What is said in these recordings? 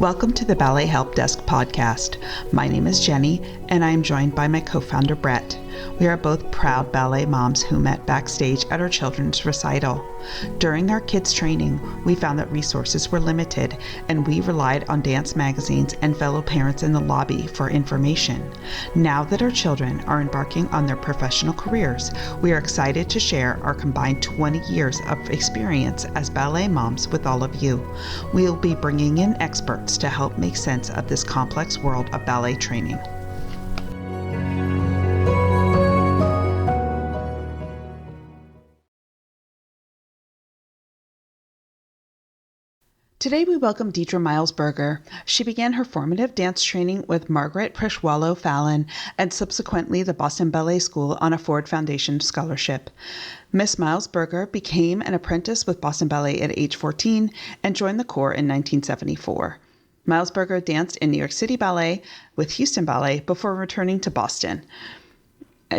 Welcome to the Ballet Help Desk podcast. My name is Jenny, and I am joined by my co-founder, Brett. We are both proud ballet moms who met backstage at our children's recital. During our kids' training, we found that resources were limited, and we relied on dance magazines and fellow parents in the lobby for information. Now that our children are embarking on their professional careers, we are excited to share our combined 20 years of experience as ballet moms with all of you. We will be bringing in experts to help make sense of this complex world of ballet training. Today we welcome Deirdre Miles Burger. She began her formative dance training with Margaret Prishwalko Fallon and subsequently the Boston Ballet School on a Ford Foundation scholarship. Miss Miles Burger became an apprentice with Boston Ballet at age 14 and joined the Corps in 1974. Miles Burger danced in New York City Ballet with Houston Ballet before returning to Boston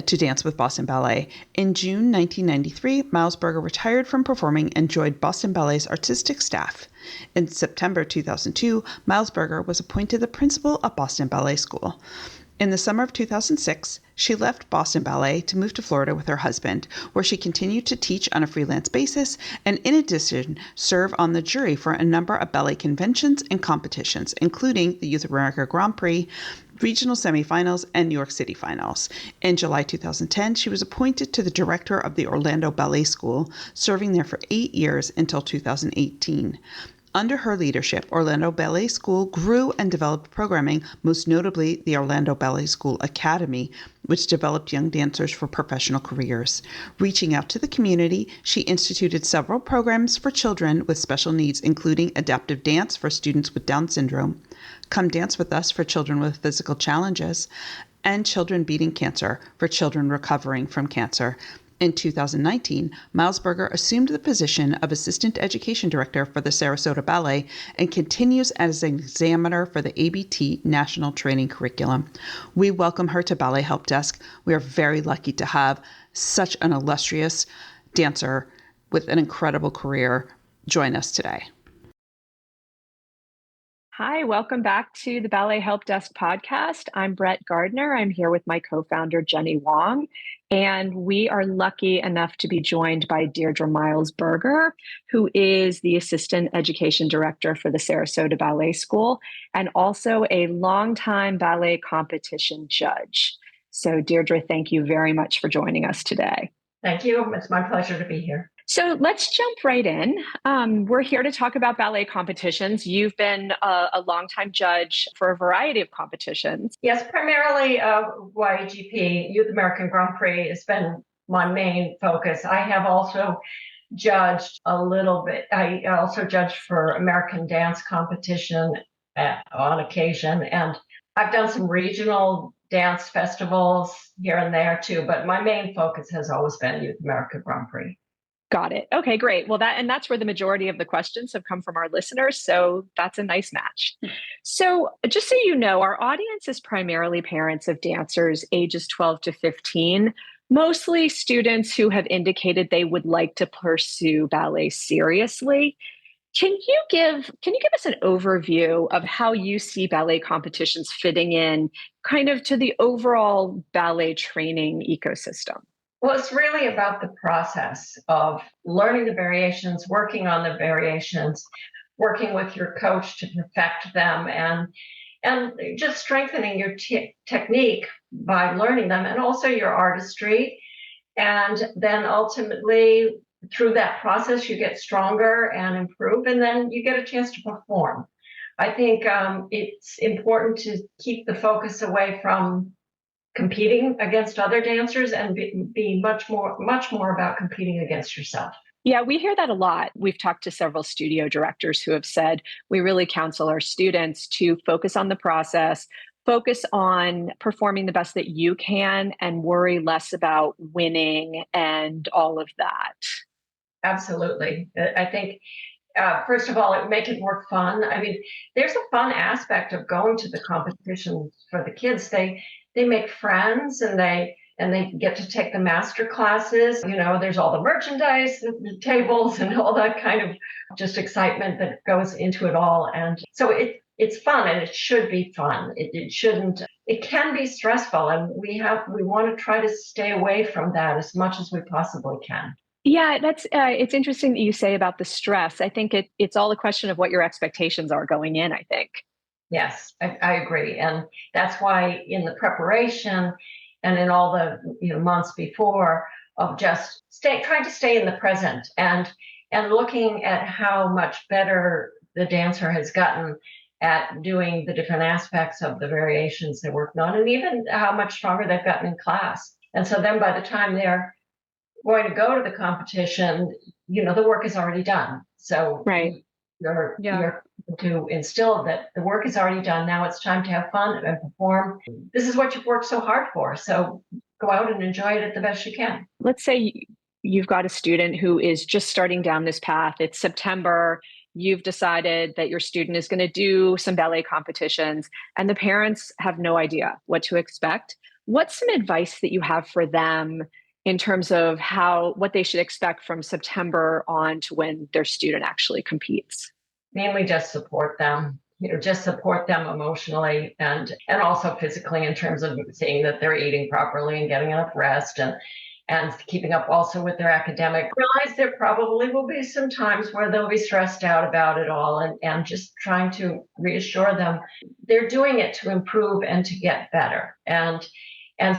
to dance with Boston Ballet. In June 1993, Miles Burger retired from performing and joined Boston Ballet's artistic staff. In September 2002, Miles Burger was appointed the principal of Boston Ballet School. In the summer of 2006, she left Boston Ballet to move to Florida with her husband, where she continued to teach on a freelance basis and in addition serve on the jury for a number of ballet conventions and competitions, including the Youth America Grand Prix, regional semifinals, and New York City finals. In July 2010, she was appointed to the director of the Orlando Ballet School, serving there for 8 years until 2018. Under her leadership, Orlando Ballet School grew and developed programming, most notably the Orlando Ballet School Academy, which developed young dancers for professional careers. Reaching out to the community, she instituted several programs for children with special needs, including adaptive dance for students with Down syndrome, Come Dance With Us for children with physical challenges, and Children Beating Cancer for children recovering from cancer. In 2019, Miles Burger assumed the position of Assistant Education Director for the Sarasota Ballet and continues as an examiner for the ABT National Training Curriculum. We welcome her to Ballet Help Desk. We are very lucky to have such an illustrious dancer with an incredible career join us today. Hi, welcome back to the Ballet Help Desk podcast. I'm Brett Gardner. I'm here with my co-founder, Jenny Wong, and we are lucky enough to be joined by Deirdre Miles Burger, who is the Assistant Education Director for the Sarasota Ballet School and also a longtime ballet competition judge. So Deirdre, thank you very much for joining us today. Thank you. It's my pleasure to be here. So let's jump right in. We're here to talk about ballet competitions. You've been a longtime judge for a variety of competitions. Yes, primarily YAGP, Youth American Grand Prix, has been my main focus. I have also judged a little bit. I also judged for American dance competition on occasion, and I've done some regional dance festivals here and there too, but my main focus has always been Youth America Grand Prix. Got it. Okay, great. Well, that's where the majority of the questions have come from our listeners. So that's a nice match. So just so you know, our audience is primarily parents of dancers ages 12 to 15, mostly students who have indicated they would like to pursue ballet seriously. Can you give us an overview of how you see ballet competitions fitting in kind of to the overall ballet training ecosystem? Well, it's really about the process of learning the variations, working on the variations, working with your coach to perfect them, and just strengthening your technique by learning them, and also your artistry. And then ultimately, through that process, you get stronger and improve, and then you get a chance to perform. I think it's important to keep the focus away from competing against other dancers and be much more about competing against yourself. Yeah, we hear that a lot. We've talked to several studio directors who have said we really counsel our students to focus on the process, focus on performing the best that you can, and worry less about winning and all of that. Absolutely. I think, first of all, it make it more fun. I mean, there's a fun aspect of going to the competitions for the kids. They make friends and they get to take the master classes. You know, there's all the merchandise, the tables, and all that kind of just excitement that goes into it all. And so it's fun, and it should be fun. It shouldn't, it can be stressful, and we want to try to stay away from that as much as we possibly can. Yeah, that's it's interesting that you say about the stress. I think it's all a question of what your expectations are going in, I think. Yes, I agree. And that's why in the preparation and in all the months before of just trying to stay in the present and looking at how much better the dancer has gotten at doing the different aspects of the variations they're working on, and even how much stronger they've gotten in class. And so then by the time they're going to go to the competition, the work is already done. So right. You're to instill that the work is already done. Now it's time to have fun and perform. This is what you've worked so hard for. So go out and enjoy it at the best you can. Let's say you've got a student who is just starting down this path. It's September. You've decided that your student is going to do some ballet competitions, and the parents have no idea what to expect. What's some advice that you have for them in terms of what they should expect from September on to when their student actually competes? Mainly just support them, just support them emotionally and also physically, in terms of seeing that they're eating properly and getting enough rest and keeping up also with their academic. Realize there probably will be some times where they'll be stressed out about it all, and just trying to reassure them they're doing it to improve and to get better. And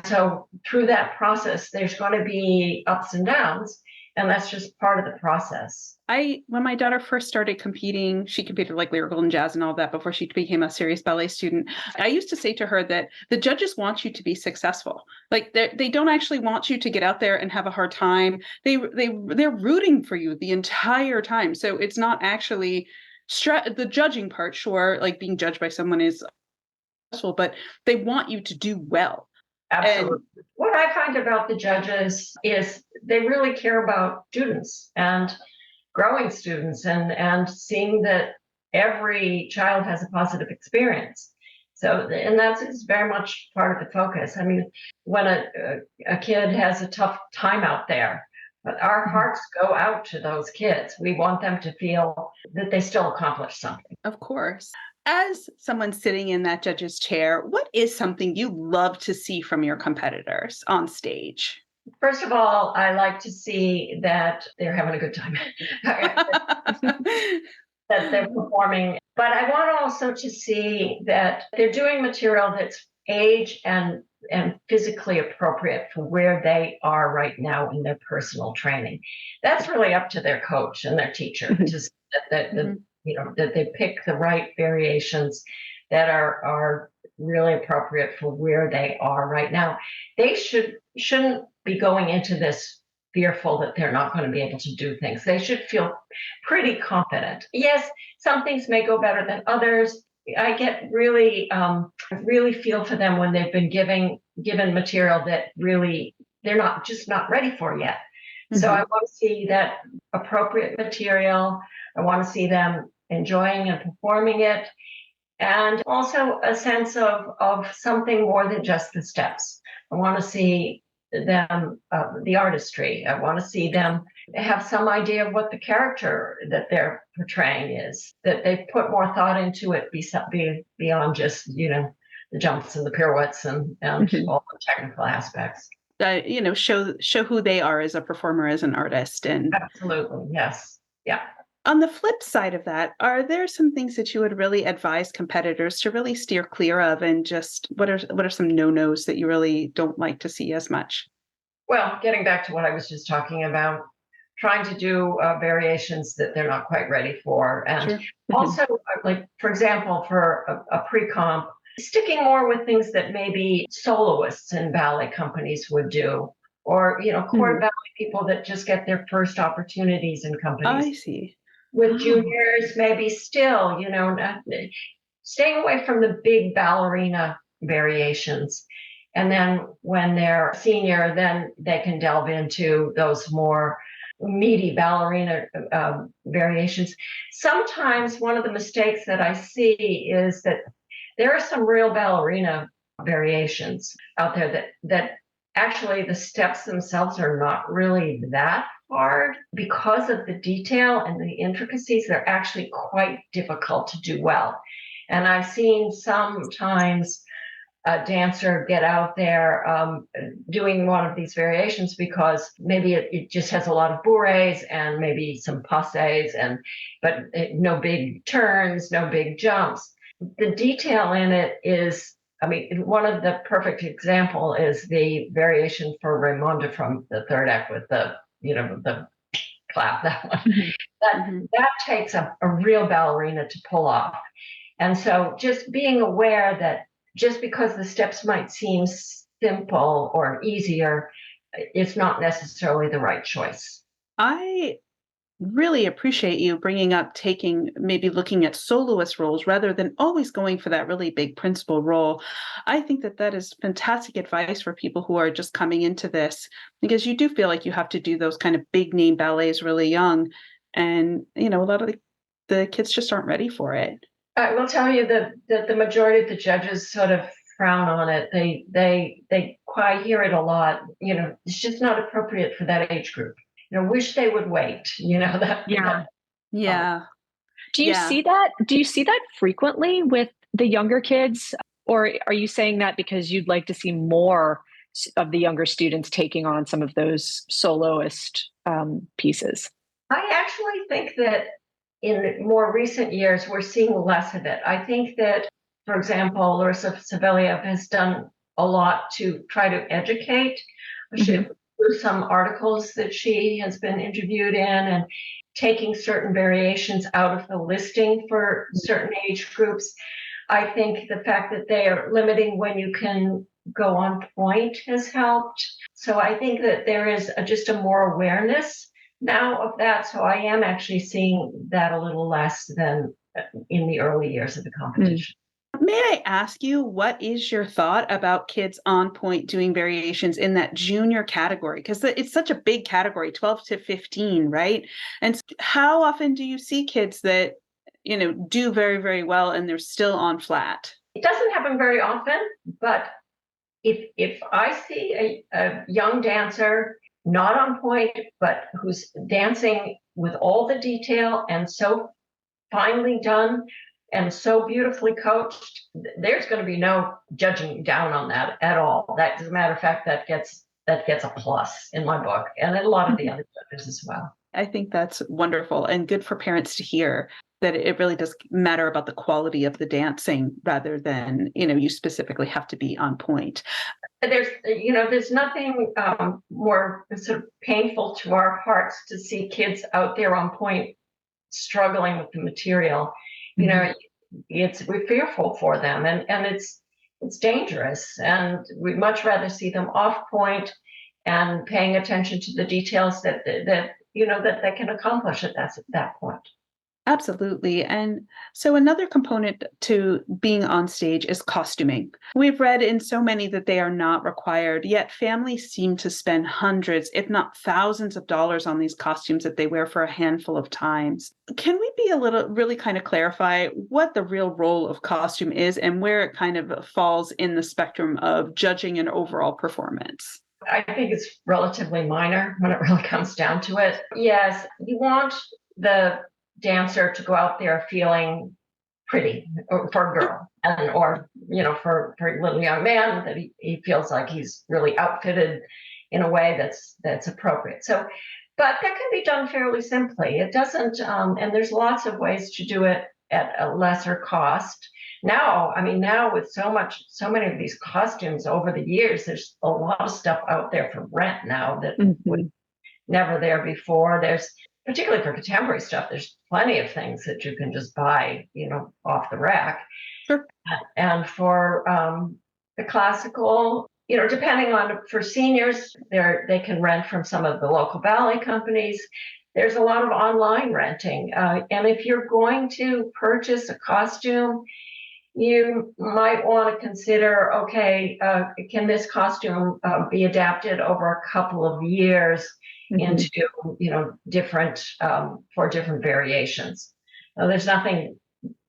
so through that process, there's going to be ups and downs, and that's just part of the process. When my daughter first started competing, she competed like lyrical and jazz and all that before she became a serious ballet student. I used to say to her that the judges want you to be successful. Like they don't actually want you to get out there and have a hard time. They're rooting for you the entire time. So it's not actually the judging part. Sure, like being judged by someone is stressful, but they want you to do well. Absolutely. What I find about the judges is they really care about students and growing students and seeing that every child has a positive experience. So, and that's very much part of the focus. I mean, when a kid has a tough time out there, but our hearts go out to those kids. We want them to feel that they still accomplished something. Of course. As someone sitting in that judge's chair, what is something you love to see from your competitors on stage? First of all, I like to see that they're having a good time, that they're performing. But I want also to see that they're doing material that's age and physically appropriate for where they are right now in their personal training. That's really up to their coach and their teacher to see that they pick the right variations that are really appropriate for where they are right now. They shouldn't be going into this fearful that they're not going to be able to do things. They should feel pretty confident. Yes, some things may go better than others. I get really feel for them when they've been given material that really they're not ready for yet. Mm-hmm. So I want to see that appropriate material. I want to see them enjoying and performing it, and also a sense of something more than just the steps. I want to see them, the artistry. I want to see them have some idea of what the character that they're portraying is, that they put more thought into it beyond just, the jumps and the pirouettes and all the technical aspects. Show who they are as a performer, as an artist. And absolutely, yes. Yeah. On the flip side of that, are there some things that you would really advise competitors to really steer clear of, and just what are some no-nos that you really don't like to see as much? Well, getting back to what I was just talking about, trying to do variations that they're not quite ready for. And sure. Also, like, for example, for a pre-comp, sticking more with things that maybe soloists in ballet companies would do, or, Corps de Ballet people that just get their first opportunities in companies. I see. With juniors, maybe still, staying away from the big ballerina variations. And then when they're senior, then they can delve into those more meaty ballerina variations. Sometimes one of the mistakes that I see is that there are some real ballerina variations out there that actually the steps themselves are not really that hard. Because of the detail and the intricacies, they're actually quite difficult to do well. And I've seen sometimes a dancer get out there doing one of these variations because maybe it just has a lot of bourrées and maybe some passes, but no big turns, no big jumps. The detail in it is, I mean, one of the perfect example is the variation for Raymonda from the third act with the clap, that one. That takes a real ballerina to pull off. And so just being aware that just because the steps might seem simple or easier, it's not necessarily the right choice. I really appreciate you bringing up maybe looking at soloist roles rather than always going for that really big principal role. I think that is fantastic advice for people who are just coming into this, because you do feel like you have to do those kind of big name ballets really young. And, a lot of the kids just aren't ready for it. I will tell you that the majority of the judges sort of frown on it. They quite hear it a lot. It's just not appropriate for that age group. Wish they would wait. That. Yeah. Do you see that? Do you see that frequently with the younger kids, or are you saying that because you'd like to see more of the younger students taking on some of those soloist pieces? I actually think that in more recent years, we're seeing less of it. I think that, for example, Larissa Savelyev has done a lot to try to educate. Through some articles that she has been interviewed in and taking certain variations out of the listing for certain age groups. I think the fact that they are limiting when you can go on Pointe has helped. So I think that there is just a more awareness now of that. So I am actually seeing that a little less than in the early years of the competition. May I ask you, what is your thought about kids on Pointe doing variations in that junior category? Because it's such a big category, 12 to 15, right? And how often do you see kids that, do very, very well and they're still on flat? It doesn't happen very often, but if I see a young dancer not on Pointe, but who's dancing with all the detail and so finely done and so beautifully coached, there's going to be no judging down on that at all. That, as a matter of fact, that gets a plus in my book, and then a lot of the other judges as well. I think that's wonderful and good for parents to hear, that it really does matter about the quality of the dancing rather than, you specifically have to be on Pointe. There's nothing more sort of painful to our hearts to see kids out there on Pointe struggling with the material. We're fearful for them, and it's dangerous, and we'd much rather see them off Pointe and paying attention to the details that they can accomplish at that point. Absolutely. And so another component to being on stage is costuming. We've read in so many that they are not required, yet families seem to spend hundreds, if not thousands of dollars on these costumes that they wear for a handful of times. Can we really kind of clarify what the real role of costume is and where it kind of falls in the spectrum of judging an overall performance? I think it's relatively minor when it really comes down to it. Yes, you want the dancer to go out there feeling pretty for a girl, or for a little young man, that he feels like he's really outfitted in a way that's appropriate. So, but that can be done fairly simply. It doesn't, and there's lots of ways to do it at a lesser cost. Now with so many of these costumes over the years, there's a lot of stuff out there for rent now that was never there before. There's, particularly for contemporary stuff, there's plenty of things that you can just buy, off the rack. Sure. And for the classical, depending on, for seniors, they can rent from some of the local ballet companies. There's a lot of online renting. And if you're going to purchase a costume, you might want to consider, can this costume be adapted over a couple of years into, different variations. There's nothing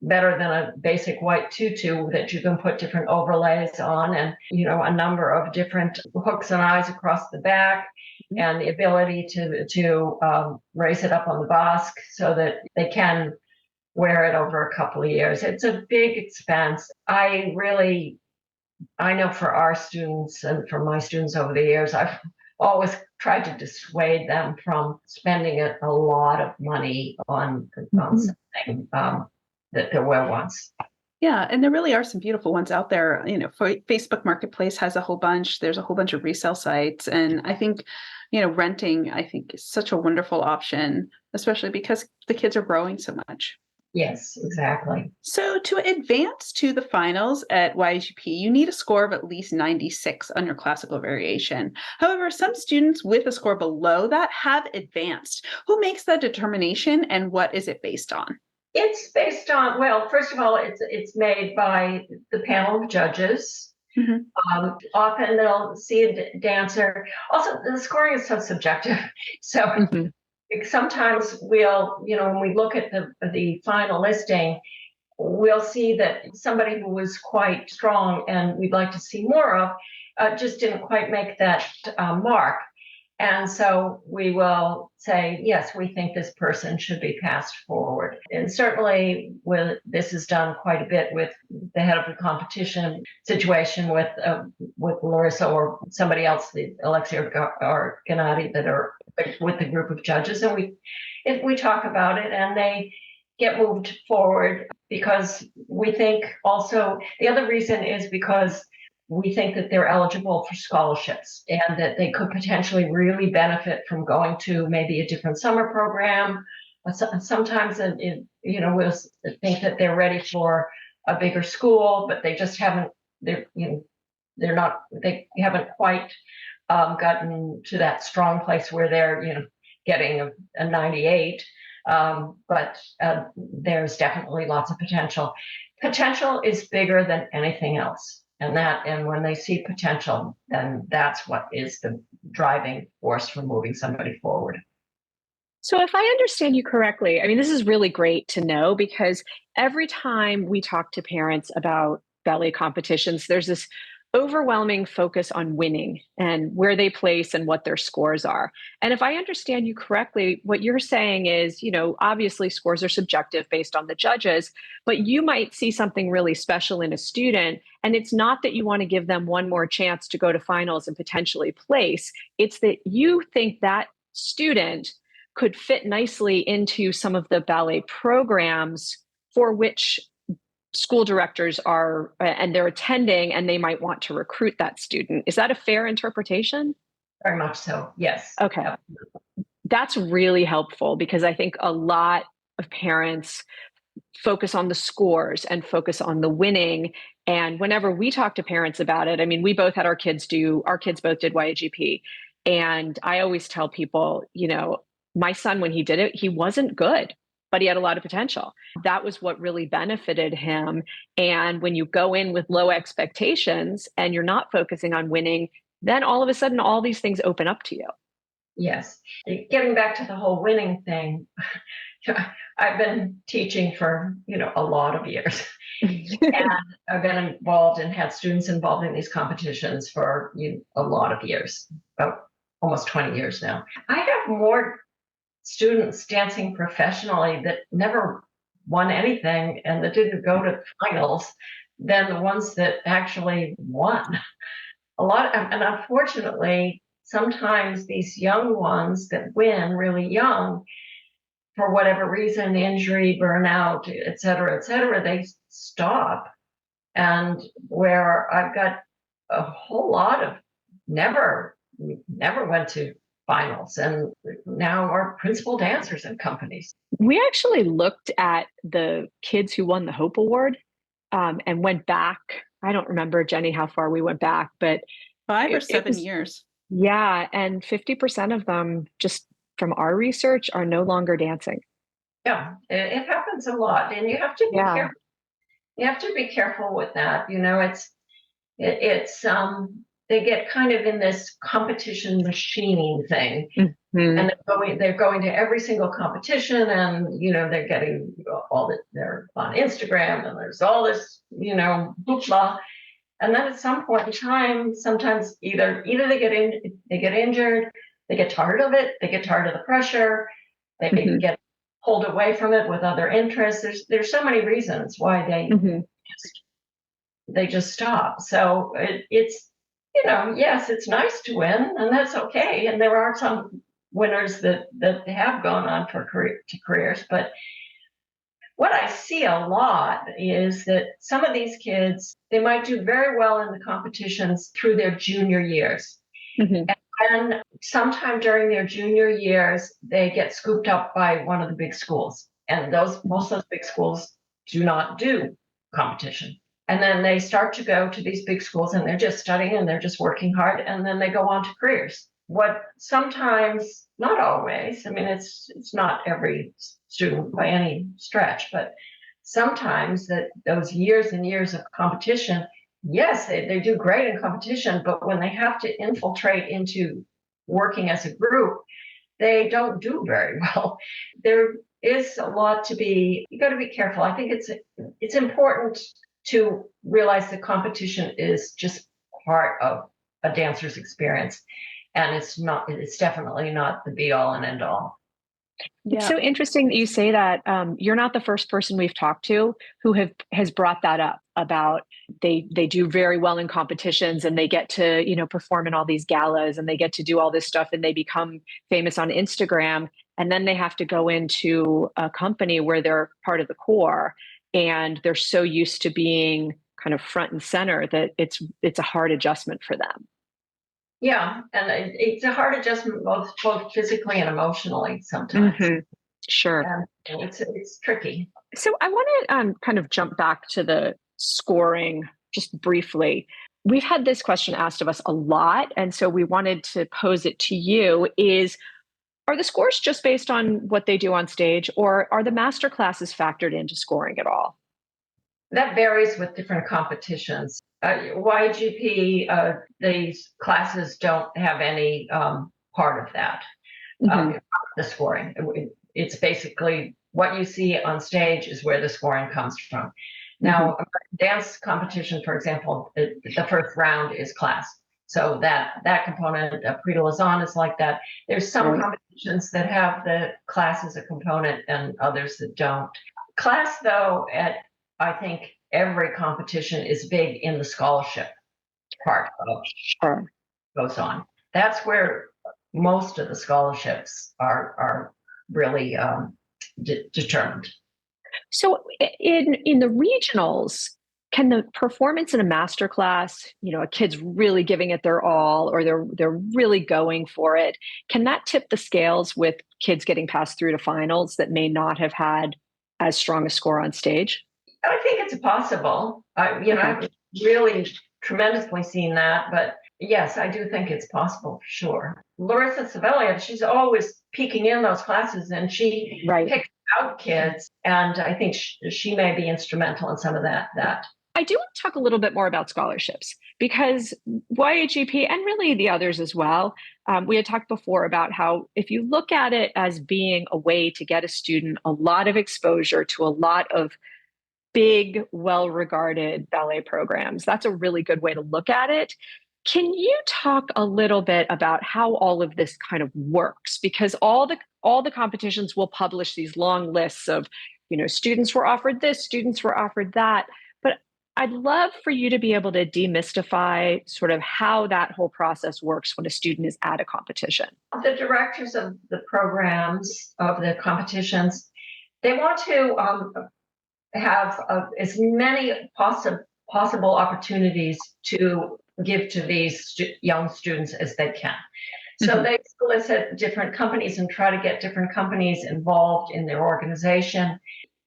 better than a basic white tutu that you can put different overlays on, and, a number of different hooks and eyes across the back, and the ability to raise it up on the basque so that they can wear it over a couple of years. It's a big expense. I know for our students and for my students over the years, I've always tried to dissuade them from spending a lot of money on something that there were once. Yeah, and there really are some beautiful ones out there. Facebook Marketplace has a whole bunch. There's a whole bunch of resale sites. And I think, renting, I think, is such a wonderful option, especially because the kids are growing so much. Yes, exactly. So to advance to the finals at YGP, you need a score of at least 96 on your classical variation. However, some students with a score below that have advanced. Who makes that determination and what is it based on? It's based on, well, first of all, it's made by the panel of judges. Mm-hmm. Often they'll see a dancer. Also, the scoring is so subjective. So sometimes we'll, when we look at the final listing, we'll see that somebody who was quite strong and we'd like to see more of just didn't quite make that mark. And so we will say, yes, we think this person should be passed forward. And certainly this is done quite a bit with the head of the competition situation with Larissa or somebody else, Alexia or Gennady, that are with the group of judges. And we talk about it and they get moved forward because we think also, the other reason is because we think that they're eligible for scholarships and that they could potentially really benefit from going to maybe a different summer program. Sometimes, we'll think that they're ready for a bigger school, but they just haven't. They haven't quite gotten to that strong place where they're, getting a 98. But there's definitely lots of potential. Potential is bigger than anything else. And when they see potential, then that's what is the driving force for moving somebody forward. So if I understand you correctly, I mean, this is really great to know because every time we talk to parents about ballet competitions, there's this overwhelming focus on winning and where they place and what their scores are. And if I understand you correctly, what you're saying is, obviously scores are subjective based on the judges, but you might see something really special in a student. And it's not that you want to give them one more chance to go to finals and potentially place. It's that you think that student could fit nicely into some of the ballet programs for which school directors are, and they're attending, and they might want to recruit that student. Is that a fair interpretation? Very much so, yes. Okay. That's really helpful because I think a lot of parents focus on the scores and focus on the winning. And whenever we talk to parents about it, I mean, we both had our kids both did YAGP. And I always tell people, my son, when he did it, he wasn't good, but he had a lot of potential. That was what really benefited him. And when you go in with low expectations and you're not focusing on winning, then all of a sudden, all these things open up to you. Yes. Getting back to the whole winning thing, I've been teaching for, a lot of years. And I've been involved and had students involved in these competitions for a lot of years, about almost 20 years now. I have more students dancing professionally that never won anything and that didn't go to finals than the ones that actually won. And unfortunately, sometimes these young ones that win really young, for whatever reason, injury, burnout, et cetera, they stop. And where I've got a whole lot of never went to finals and now are principal dancers in companies. We actually looked at the kids who won the Hope Award and went back. I don't remember, Jenny, how far we went back, but 5 or 7 years. Yeah. And 50% of them, just from our research, are no longer dancing. Yeah, it happens a lot. And you have to be careful. You have to be careful with that. It's they get kind of in this competition machine thing. Mm-hmm. And they're going to every single competition and, they're getting they're on Instagram and there's all this, hoopla. And then at some point in time, sometimes either they get injured, they get tired of it, they get tired of the pressure, they get pulled away from it with other interests. There's so many reasons why they just stop. So it's, yes, it's nice to win, and that's okay. And there are some winners that have gone on to careers, but what I see a lot is that some of these kids, they might do very well in the competitions through their junior years. And then sometime during their junior years, they get scooped up by one of the big schools. And most of those big schools do not do competition. And then they start to go to these big schools, and they're just studying and they're just working hard, and then they go on to careers. What sometimes, not always, I mean, it's not every student by any stretch, but sometimes that those years and years of competition, yes, they do great in competition, but when they have to infiltrate into working as a group, they don't do very well. There is a lot you got to be careful. I think it's important to realize that competition is just part of a dancer's experience. And it's definitely not the be all and end all. Yeah. It's so interesting that you say that. You're not the first person we've talked to who has brought that up about they do very well in competitions, and they get to, perform in all these galas, and they get to do all this stuff, and they become famous on Instagram. And then they have to go into a company where they're part of the corps, and they're so used to being kind of front and center that it's a hard adjustment for them. Yeah, and it's a hard adjustment both physically and emotionally sometimes. Sure. And it's tricky. So I want to kind of jump back to the scoring just briefly. We've had this question asked of us a lot, and so we wanted to pose it to you are the scores just based on what they do on stage, or are the master classes factored into scoring at all? That varies with different competitions. YGP, these classes don't have any part of that, the scoring. It's basically what you see on stage is where the scoring comes from. Now, dance competition, for example, the first round is class. So that component, Prix de Lausanne is like that. There's some competitions that have the class as a component and others that don't. Class, though, I think every competition is big in the scholarship part of goes on. That's where most of the scholarships are really determined. So in the regionals, can the performance in a master class, a kid's really giving it their all, or they're really going for it, can that tip the scales with kids getting passed through to finals that may not have had as strong a score on stage? I think it's possible. I've really tremendously seen that, but yes, I do think it's possible for sure. Larissa Savellia, she's always peeking in those classes, and she picks out kids, and I think she may be instrumental in some of that. I do want to talk a little bit more about scholarships, because YAGP and really the others as well, we had talked before about how if you look at it as being a way to get a student a lot of exposure to a lot of big, well-regarded ballet programs, that's a really good way to look at it. Can you talk a little bit about how all of this kind of works? Because all the competitions will publish these long lists of, students were offered this, students were offered that. But I'd love for you to be able to demystify sort of how that whole process works when a student is at a competition. The directors of the programs, of the competitions, they want to have as many possible opportunities to give to these young students as they can. So they solicit different companies and try to get different companies involved in their organization,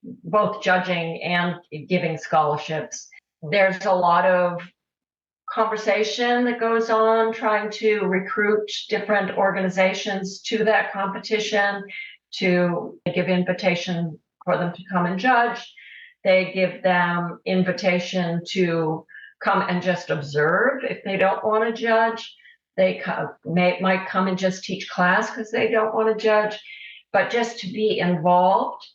both judging and giving scholarships. There's a lot of conversation that goes on trying to recruit different organizations to that competition, to give invitation for them to come and judge. They give them invitation to come and just observe if they don't want to judge. They might come and just teach class because they don't want to judge, but just to be involved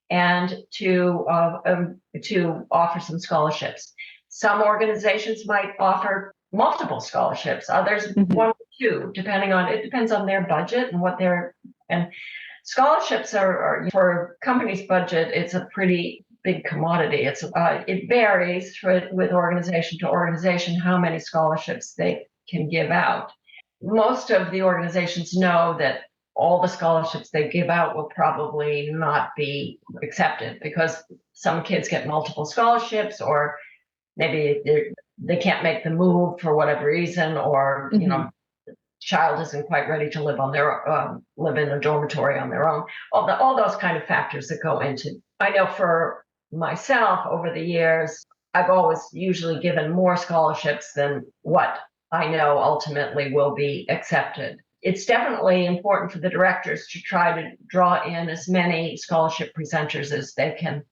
and to offer some scholarships. Some organizations might offer multiple scholarships, others one or two, depends on their budget and what they're And scholarships are for company's budget, it's a pretty big commodity. It varies with organization to organization how many scholarships they can give out. Most of the organizations know that all the scholarships they give out will probably not be accepted because some kids get multiple scholarships, or maybe they can't make the move for whatever reason, or the child isn't quite ready to live in a dormitory on their own. All those kind of factors that go into. I know for myself over the years, I've always usually given more scholarships than what I know ultimately will be accepted. It's definitely important for the directors to try to draw in as many scholarship presenters as they can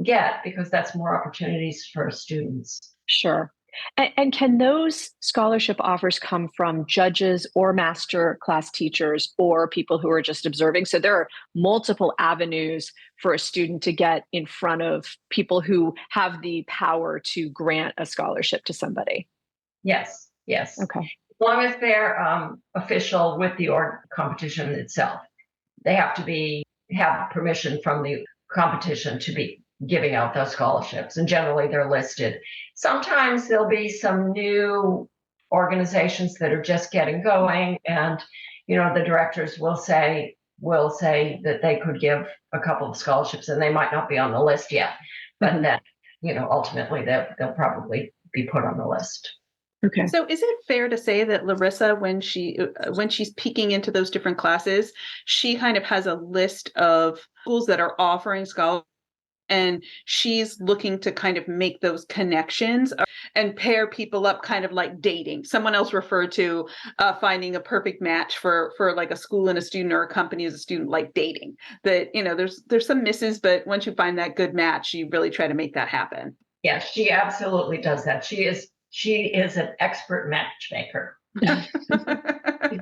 get, because that's more opportunities for students. Sure. And can those scholarship offers come from judges or master class teachers or people who are just observing? So there are multiple avenues for a student to get in front of people who have the power to grant a scholarship to somebody. Yes. Okay. As long as they're official with the competition itself. They have to have permission from the competition to be giving out those scholarships, and generally they're listed. Sometimes there'll be some new organizations that are just getting going, and the directors will say that they could give a couple of scholarships, and they might not be on the list yet, but then ultimately they'll probably be put on the list. Okay. So is it fair to say that Larissa, when she's peeking into those different classes, she kind of has a list of schools that are offering scholarships, and she's looking to kind of make those connections and pair people up, kind of like dating? Someone else referred to finding a perfect match for like a school and a student, or a company as a student, like dating. That there's some misses, but once you find that good match, you really try to make that happen. Yes, she absolutely does that. She is an expert matchmaker. She's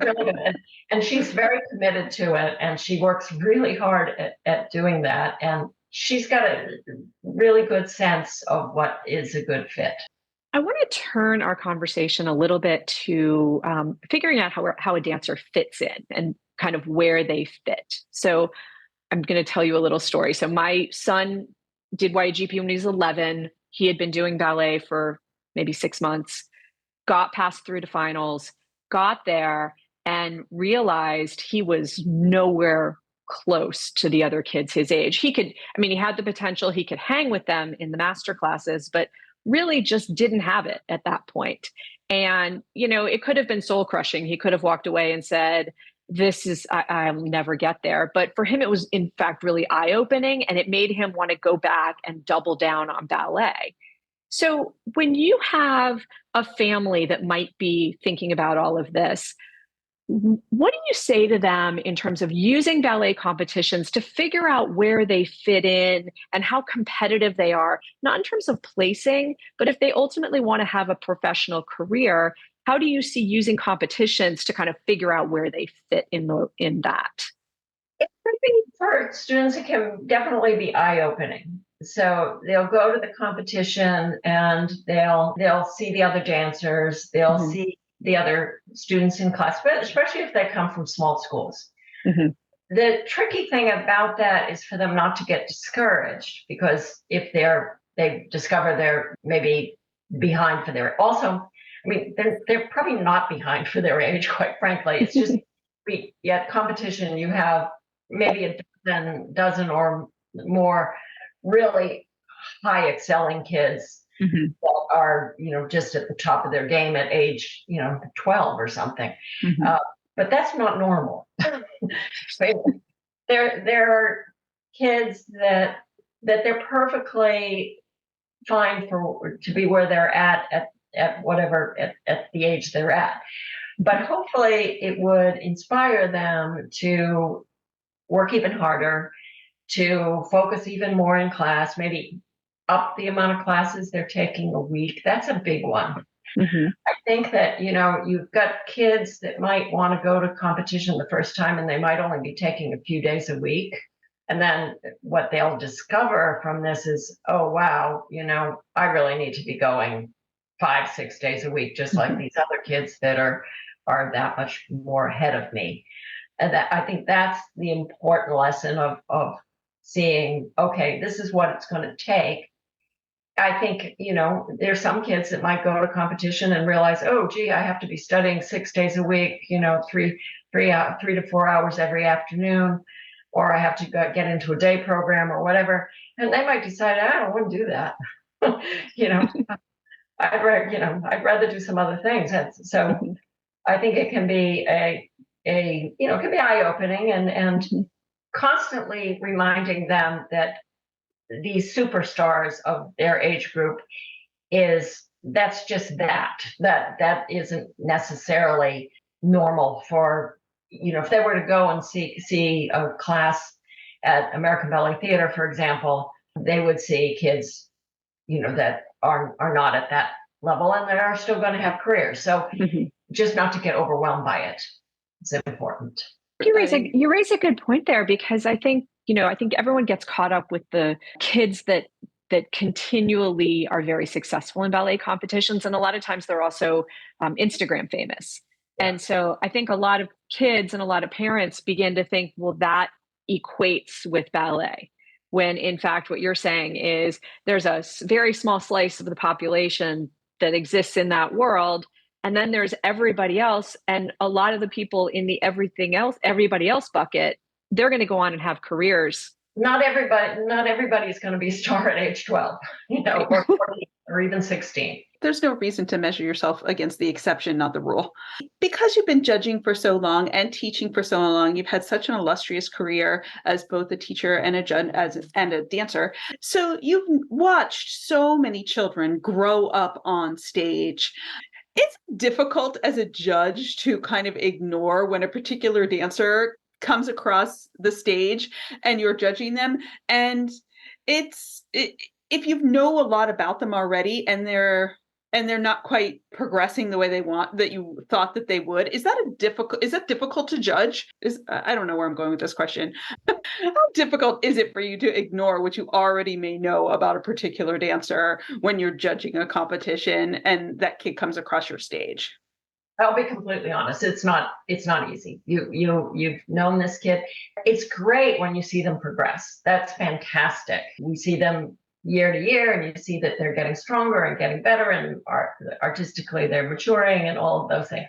really good. And she's very committed to it, and she works really hard at doing that. And she's got a really good sense of what is a good fit. I want to turn our conversation a little bit to figuring out how a dancer fits in and kind of where they fit. So I'm going to tell you a little story. So my son did YGP when he was 11. He had been doing ballet for maybe 6 months, got passed through to finals, got there, and realized he was nowhere close to the other kids his age. He had the potential, he could hang with them in the master classes, but really just didn't have it at that point. And, it could have been soul crushing. He could have walked away and said, I'll never get there. But for him, it was in fact really eye-opening, and it made him want to go back and double down on ballet. So when you have a family that might be thinking about all of this, what do you say to them in terms of using ballet competitions to figure out where they fit in and how competitive they are, not in terms of placing, but if they ultimately want to have a professional career, how do you see using competitions to kind of figure out where they fit in that? It could be, for students, it can definitely be eye-opening. So they'll go to the competition and they'll see the other dancers, they'll see the other students in class, but especially if they come from small schools. The tricky thing about that is for them not to get discouraged, because if they discover they're maybe behind for their, they're probably not behind for their age, quite frankly. It's just at competition you have maybe a dozen or more really high excelling kids that are, just at the top of their game at age, 12 or something. But that's not normal. There are kids that they're perfectly fine to be where they're at the age they're at. But hopefully it would inspire them to work even harder, to focus even more in class, maybe up the amount of classes they're taking a week. That's a big one. I think that, you've got kids that might want to go to competition the first time and they might only be taking a few days a week. And then what they'll discover from this is, oh, wow, I really need to be going 5-6 days a week, just like these other kids that are that much more ahead of me. And that, I think that's the important lesson of seeing, okay, this is what it's going to take. I think, there's some kids that might go to competition and realize, oh, gee, I have to be studying 6 days a week, 3 to 4 hours every afternoon, or I have to get into a day program or whatever. And they might decide, I don't want to do that. I'd rather do some other things. And so I think it can be it can be eye-opening and constantly reminding them that these superstars of their age group that's just that isn't necessarily normal for, if they were to go and see a class at American Ballet Theater, for example, they would see kids, that are not at that level and that are still going to have careers. So just not to get overwhelmed by it. It's important. You raise a good point there, because I think everyone gets caught up with the kids that continually are very successful in ballet competitions. And a lot of times they're also Instagram famous. And so I think a lot of kids and a lot of parents begin to think, well, that equates with ballet. When in fact, what you're saying is there's a very small slice of the population that exists in that world. And then there's everybody else. And a lot of the people in the everybody else bucket, they're going to go on and have careers. Not everybody is going to be a star at age 12, or 14, or even 16. There's no reason to measure yourself against the exception, not the rule. Because you've been judging for so long and teaching for so long, you've had such an illustrious career as both a teacher and a judge and a dancer. So you've watched so many children grow up on stage. It's difficult as a judge to kind of ignore when a particular dancer comes across the stage and you're judging them. And if you know a lot about them already and they're not quite progressing the way that you thought that they would, is that difficult to judge? I don't know where I'm going with this question. How difficult is it for you to ignore what you already may know about a particular dancer when you're judging a competition and that kid comes across your stage? I'll be completely honest. It's not easy. You've known this kid. It's great when you see them progress. That's fantastic. We see them year to year, and you see that they're getting stronger and getting better, and artistically they're maturing and all of those things.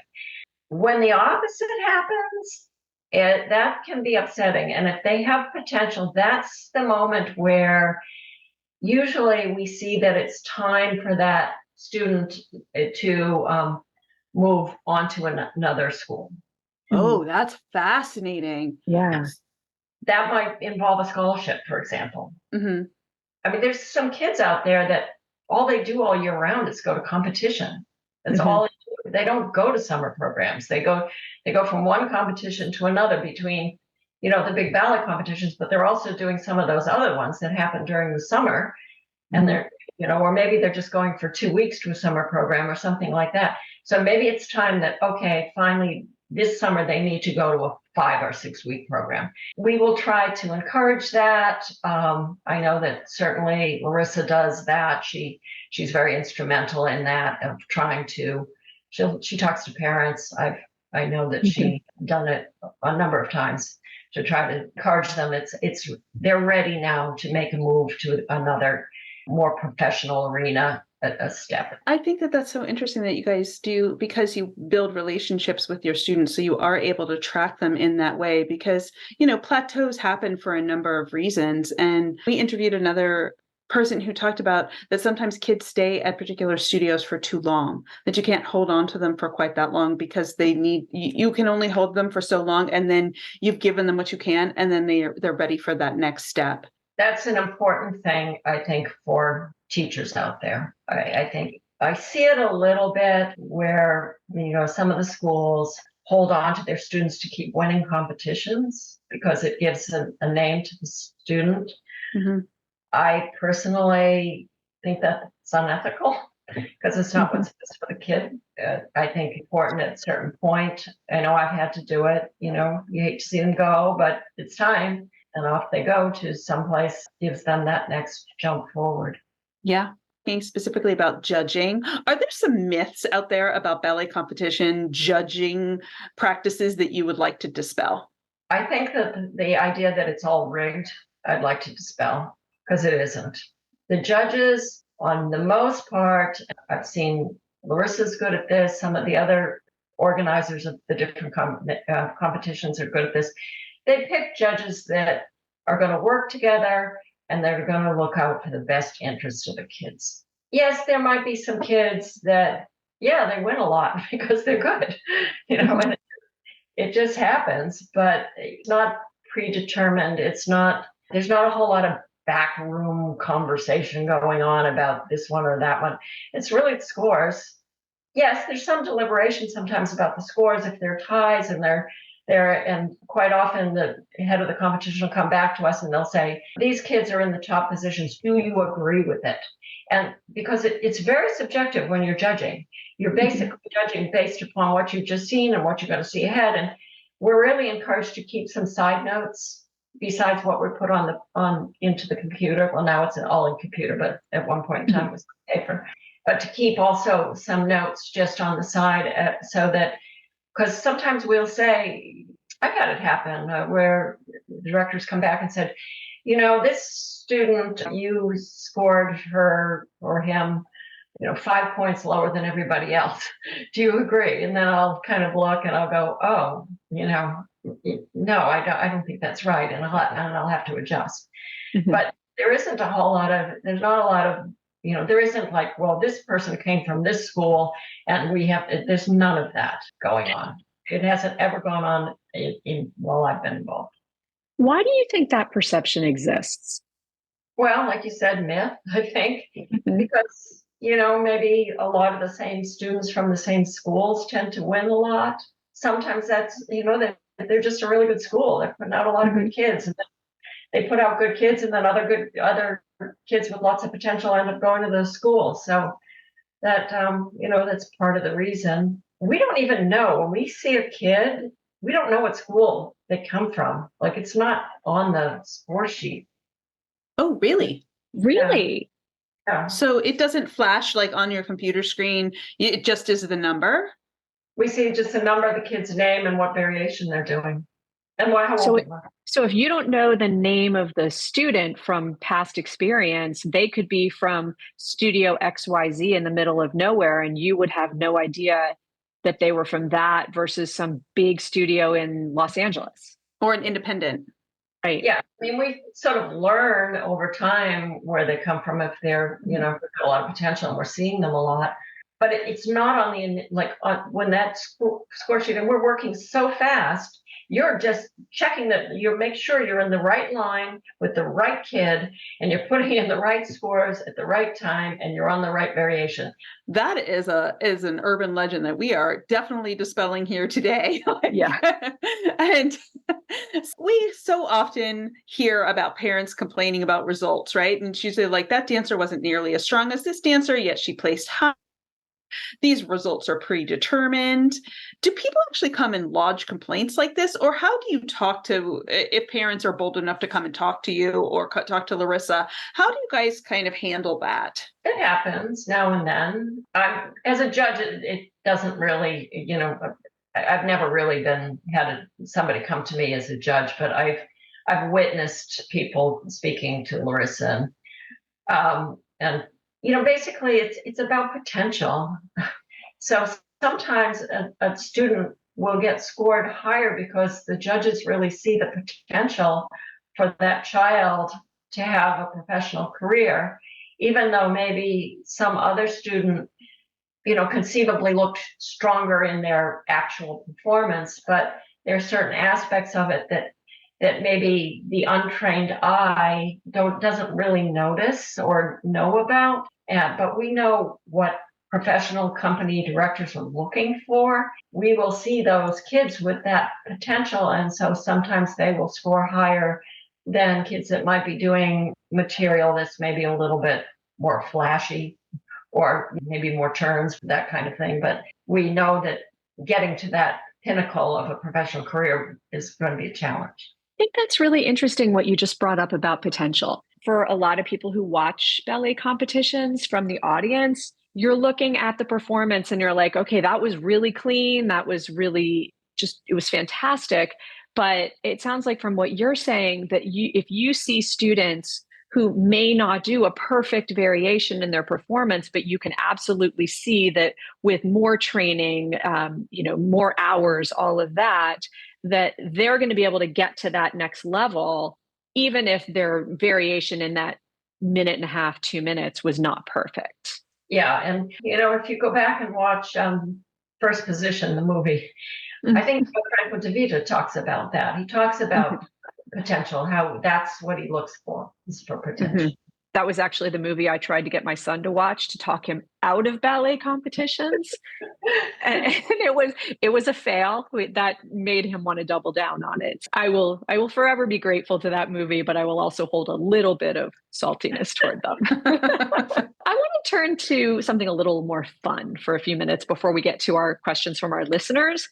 When the opposite happens, that can be upsetting. And if they have potential, that's the moment where usually we see that it's time for that student to move on to another school. Oh, that's fascinating. Yes. That might involve a scholarship, for example. Mm-hmm. I mean, there's some kids out there that all they do all year round is go to competition. That's all they do. They don't go to summer programs. They go from one competition to another between, the big ballet competitions, but they're also doing some of those other ones that happen during the summer. And they're, or maybe they're just going for 2 weeks to a summer program or something like that. So maybe it's time that, okay, finally this summer they need to go to a 5 or 6 week program. We will try to encourage that. I know that certainly Larissa does that. She's very instrumental in that, of trying to. She talks to parents. I know that she's done it a number of times to try to encourage them. They're ready now to make a move to another more professional arena. A step. I think that that's so interesting that you guys do, because you build relationships with your students, so you are able to track them in that way, because plateaus happen for a number of reasons. And we interviewed another person who talked about that sometimes kids stay at particular studios for too long, that you can't hold on to them for quite that long, because you can only hold them for so long, and then you've given them what you can, and then they're ready for that next step. That's an important thing, I think, for teachers out there. I think I see it a little bit where, some of the schools hold on to their students to keep winning competitions because it gives a name to the student. Mm-hmm. I personally think that's unethical because it's not what's best for the kid. I think important at a certain point. I know I've had to do it. You hate to see them go, but it's time. And off they go to someplace, gives them that next jump forward. Yeah. Thinking specifically about judging, are there some myths out there about ballet competition judging practices that you would like to dispel? I think that the idea that it's all rigged, I'd like to dispel, because it isn't. The judges, on the most part, I've seen Larissa's good at this, some of the other organizers of the different competitions are good at this. They pick judges that are going to work together and they're going to look out for the best interest of the kids. Yes, there might be some kids that, yeah, they win a lot because they're good, and it just happens, but it's not predetermined. There's not a whole lot of backroom conversation going on about this one or that one. It's really the scores. Yes, there's some deliberation sometimes about the scores if they're ties and and quite often the head of the competition will come back to us and they'll say, these kids are in the top positions. Do you agree with it? And because it's very subjective when you're judging. You're basically judging based upon what you've just seen and what you're going to see ahead. And we're really encouraged to keep some side notes besides what we put into the computer. Well, now it's all in computer, but at one point in time it was paper. But to keep also some notes just on the side so that, because sometimes we'll say, I've had it happen where the directors come back and said, this student, you scored her or him 5 points lower than everybody else. Do you agree? And then I'll kind of look and I'll go, oh, no, I don't think that's right. And I'll have to adjust. Mm-hmm. But there isn't a whole lot of, there's not a lot of, there isn't like, well, this person came from this school and there's none of that going on. It hasn't ever gone on while I've been involved. Why do you think that perception exists? Well, like you said, myth, I think, because maybe a lot of the same students from the same schools tend to win a lot. Sometimes that's, they're just a really good school. They're putting out a lot of good kids. And they put out good kids and then other kids with lots of potential end up going to those schools. So that, that's part of the reason. We don't even know. When we see a kid, we don't know what school they come from. Like it's not on the score sheet. Oh, really? Really? Yeah. So it doesn't flash like on your computer screen. It just is the number. We see just the number, the kid's name, and what variation they're doing, and how old they are. So if you don't know the name of the student from past experience, they could be from Studio XYZ in the middle of nowhere, and you would have no idea that they were from that versus some big studio in Los Angeles. Or an independent. Right. Yeah. I mean, we sort of learn over time where they come from if they're, got a lot of potential and we're seeing them a lot. But it's not on when that score sheet, and we're working so fast, you're just checking that you make sure you're in the right line with the right kid and you're putting in the right scores at the right time and you're on the right variation. That is an urban legend that we are definitely dispelling here today. Yeah. And we so often hear about parents complaining about results, right? And she said, like, that dancer wasn't nearly as strong as this dancer, yet she placed high. These results are predetermined. Do people actually come and lodge complaints like this? Or how do you talk to, if parents are bold enough to come and talk to you or talk to Larissa, how do you guys kind of handle that? It happens now and then. As a judge, it doesn't really, I've never really had somebody come to me as a judge, but I've witnessed people speaking to Larissa, and basically it's about potential. So sometimes a student will get scored higher because the judges really see the potential for that child to have a professional career, even though maybe some other student, conceivably looked stronger in their actual performance, but there are certain aspects of it that maybe the untrained eye doesn't really notice or know about. But we know what professional company directors are looking for. We will see those kids with that potential, and so sometimes they will score higher than kids that might be doing material that's maybe a little bit more flashy or maybe more turns, that kind of thing. But we know that getting to that pinnacle of a professional career is going to be a challenge. I think that's really interesting what you just brought up about potential. For a lot of people who watch ballet competitions from the audience, you're looking at the performance and you're like, okay, that was really clean. That was really it was fantastic. But it sounds like from what you're saying that if you see students who may not do a perfect variation in their performance, but you can absolutely see that with more training, more hours, all of that, that they're going to be able to get to that next level, even if their variation in that minute and a half, 2 minutes was not perfect. Yeah. And, if you go back and watch First Position, the movie, I think Franco De Vita talks about that. He talks about potential, how that's what he looks for, is for potential. That was actually the movie I tried to get my son to watch to talk him out of ballet competitions. And it was a fail that made him want to double down on it. I will forever be grateful to that movie, but I will also hold a little bit of saltiness toward them. I want to turn to something a little more fun for a few minutes before we get to our questions from our listeners.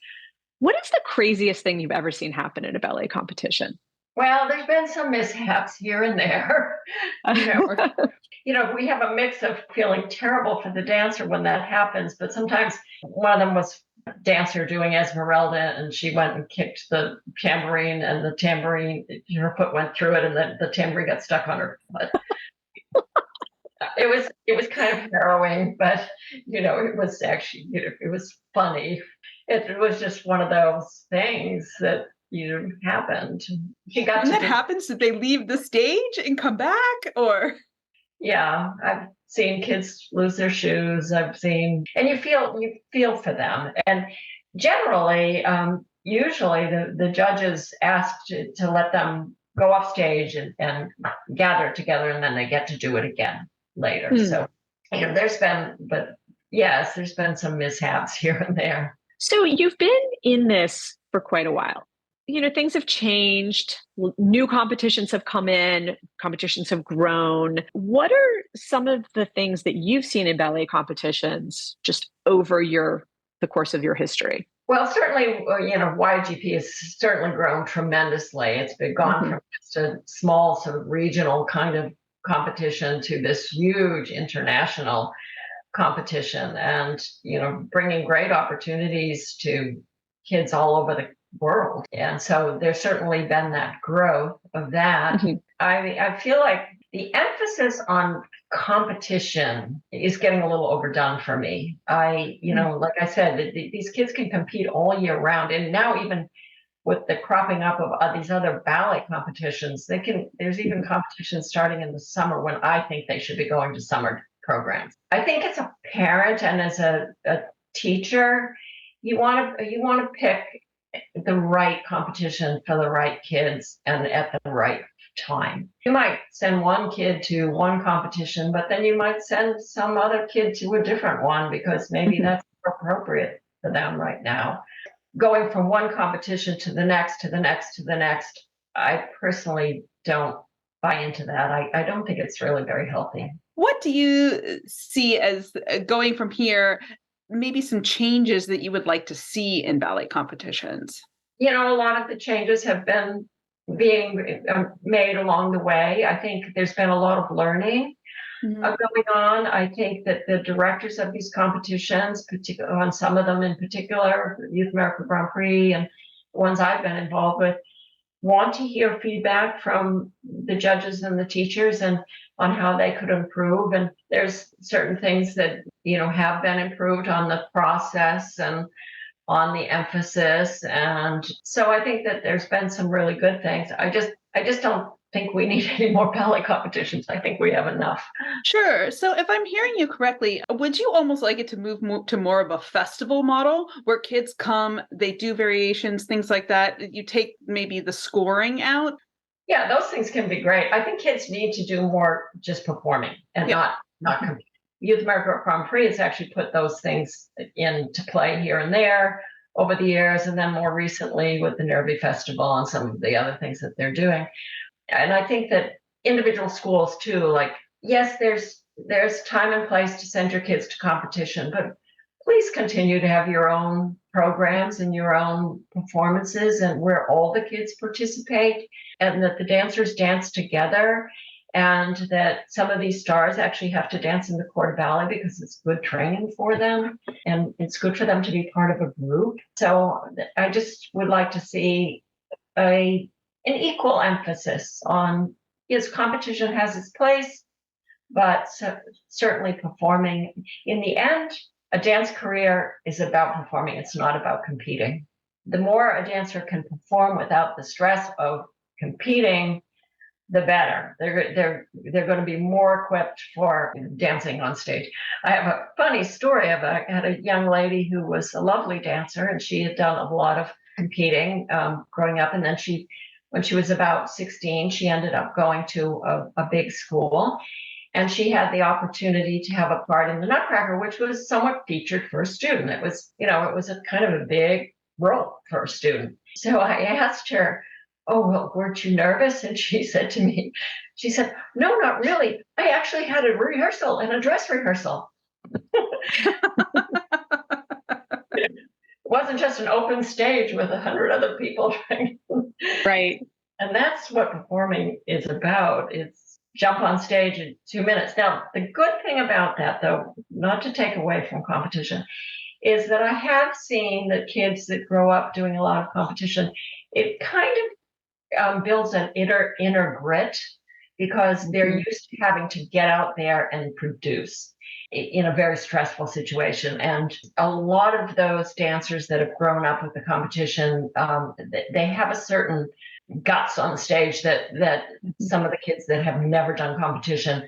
What is the craziest thing you've ever seen happen in a ballet competition? Well, there's been some mishaps here and there. We have a mix of feeling terrible for the dancer when that happens, but sometimes one of them was a dancer doing Esmeralda, and she went and kicked the tambourine, and the tambourine, her foot went through it, and the tambourine got stuck on her foot. It was kind of harrowing, but it was actually, it was funny. It was just one of those things that happened. Happens? Did they leave the stage and come back, or? Yeah, I've seen kids lose their shoes. And you feel for them. And generally, usually the judges ask to let them go off stage and gather together, and then they get to do it again later. So, there's been some mishaps here and there. So you've been in this for quite a while. Things have changed. New competitions have come in. Competitions have grown. What are some of the things that you've seen in ballet competitions just over the course of your history? Well, certainly, YGP has certainly grown tremendously. It's been gone from just a small sort of regional kind of competition to this huge international competition, and bringing great opportunities to kids all over the world. And so there's certainly been that growth of that. I feel like the emphasis on competition is getting a little overdone for me. Like I said, these kids can compete all year round, and now even with the cropping up of these other ballet competitions, there's even competitions starting in the summer when I think they should be going to summer programs. I think as a parent and as a teacher, you want to pick the right competition for the right kids and at the right time. You might send one kid to one competition, but then you might send some other kid to a different one because maybe that's appropriate for them right now. Going from one competition to the next, to the next, to the next, I personally don't buy into that. I don't think it's really very healthy. What do you see as going from here, maybe some changes that you would like to see in ballet competitions? A lot of the changes have been being made along the way. I think there's been a lot of learning going on. I think that the directors of these competitions, particularly on some of them in particular, Youth America Grand Prix and the ones I've been involved with, want to hear feedback from the judges and the teachers and on how they could improve. And there's certain things that, have been improved on the process and on the emphasis. And so I think that there's been some really good things. I just don't think we need any more ballet competitions. I think we have enough. Sure. So if I'm hearing you correctly, would you almost like it to move to more of a festival model where kids come, they do variations, things like that? You take maybe the scoring out? Yeah, those things can be great. I think kids need to do more just performing and not competing. Youth America Grand Prix has actually put those things into play here and there over the years, and then more recently with the Nervi Festival and some of the other things that they're doing. And I think that individual schools too, like, yes, there's time and place to send your kids to competition, but please continue to have your own programs and your own performances and where all the kids participate and that the dancers dance together and that some of these stars actually have to dance in the Corps de Ballet because it's good training for them and it's good for them to be part of a group. So I just would like to see an equal emphasis on, yes, competition has its place, but certainly performing. In the end, a dance career is about performing. It's not about competing. The more a dancer can perform without the stress of competing, the better. They're going to be more equipped for dancing on stage. I have a funny story of I had a young lady who was a lovely dancer, and she had done a lot of competing growing up, and then when she was about 16, she ended up going to a big school, and she had the opportunity to have a part in the Nutcracker, which was somewhat featured for a student. It was a kind of a big role for a student. So I asked her, "Oh, well, weren't you nervous?" And she said to me, "No, not really. I actually had a rehearsal and a dress rehearsal." It wasn't just an open stage with 100 other people. Right. And that's what performing is about. It's jump on stage in 2 minutes. Now, the good thing about that, though, not to take away from competition, is that I have seen that kids that grow up doing a lot of competition, it kind of builds an inner grit, because they're used to having to get out there and produce in a very stressful situation. And a lot of those dancers that have grown up with the competition, they have a certain guts on the stage that some of the kids that have never done competition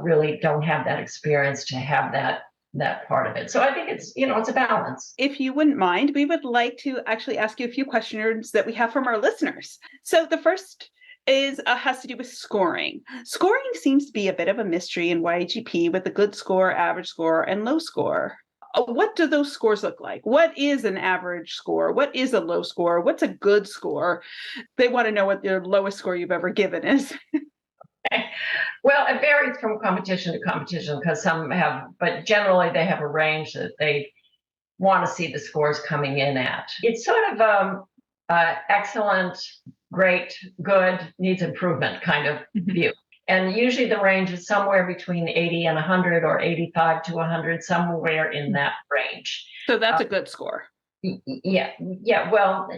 really don't have that experience to have that part of it. So I think it's a balance. If you wouldn't mind, we would like to actually ask you a few questions that we have from our listeners. So the first has to do with scoring. Scoring seems to be a bit of a mystery in YAGP, with a good score, average score, and low score. What do those scores look like? What is an average score? What is a low score? What's a good score? They want to know what your lowest score you've ever given is. Well, it varies from competition to competition, because some have, but generally they have a range that they want to see the scores coming in at. It's sort of excellent, great, good, needs improvement kind of view. And usually the range is somewhere between 80 and 100, or 85 to 100, somewhere in that range. So that's a good score. Yeah. Well,